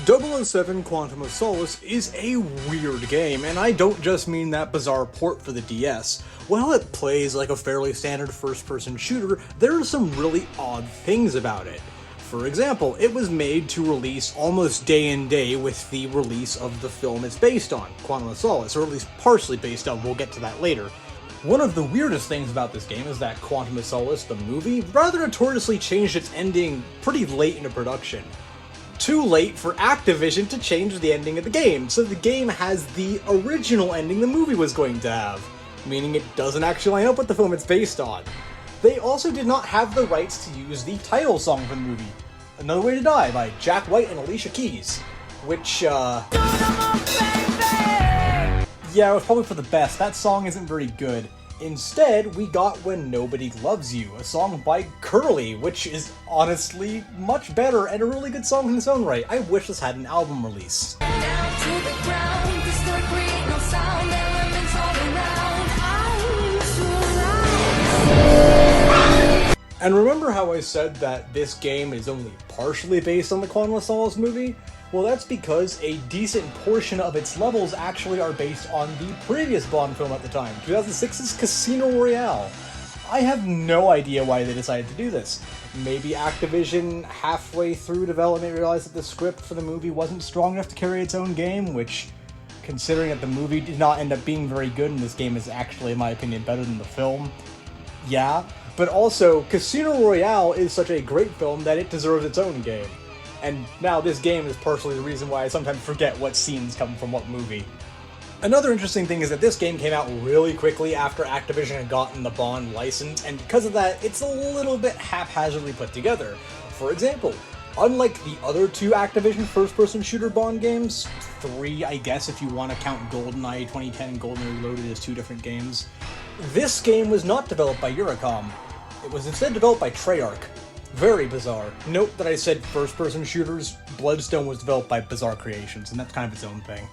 007 Quantum of Solace is a weird game, and I don't just mean that bizarre port for the DS. While it plays like a fairly standard first-person shooter, there are some really odd things about it. For example, it was made to release almost day and day with the release of the film it's based on, Quantum of Solace, or at least partially based on, we'll get to that later. One of the weirdest things about this game is that Quantum of Solace, the movie, rather notoriously changed its ending pretty late into production. Too late for Activision to change the ending of the game, so the game has the original ending the movie was going to have, meaning it doesn't actually line up with the film it's based on. They also did not have the rights to use the title song for the movie, Another Way to Die by Jack White and Alicia Keys, which, yeah, it was probably for the best. That song isn't very good. Instead, we got When Nobody Loves You, a song by Curly, which is honestly much better and a really good song in its own right. I wish this had an album release. And remember how I said that this game is only partially based on the Quantum of Solace movie? Well, that's because a decent portion of its levels actually are based on the previous Bond film at the time, 2006's Casino Royale. I have no idea why they decided to do this. Maybe Activision, halfway through development, realized that the script for the movie wasn't strong enough to carry its own game, which, considering that the movie did not end up being very good and this game is actually, in my opinion, better than the film, yeah. But also, Casino Royale is such a great film that it deserves its own game. And now this game is partially the reason why I sometimes forget what scenes come from what movie. Another interesting thing is that this game came out really quickly after Activision had gotten the Bond license, and because of that, it's a little bit haphazardly put together. For example, unlike the other two Activision first-person shooter Bond games, three I guess if you want to count GoldenEye 2010 and GoldenEye Reloaded as two different games, this game was not developed by Eurocom. It was instead developed by Treyarch. Very bizarre. Note that I said first-person shooters. Bloodstone was developed by Bizarre Creations, and that's kind of its own thing.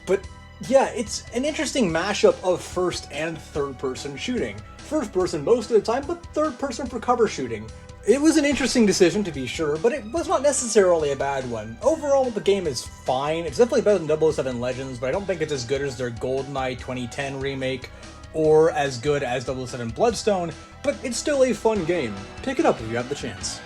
But yeah, it's an interesting mashup of first and third-person shooting. First-person most of the time, but third-person for cover shooting. It was an interesting decision, to be sure, but it was not necessarily a bad one. Overall, the game is fine. It's definitely better than 007 Legends, but I don't think it's as good as their GoldenEye 2010 remake, or as good as 007 Bloodstone, but it's still a fun game. Pick it up if you have the chance.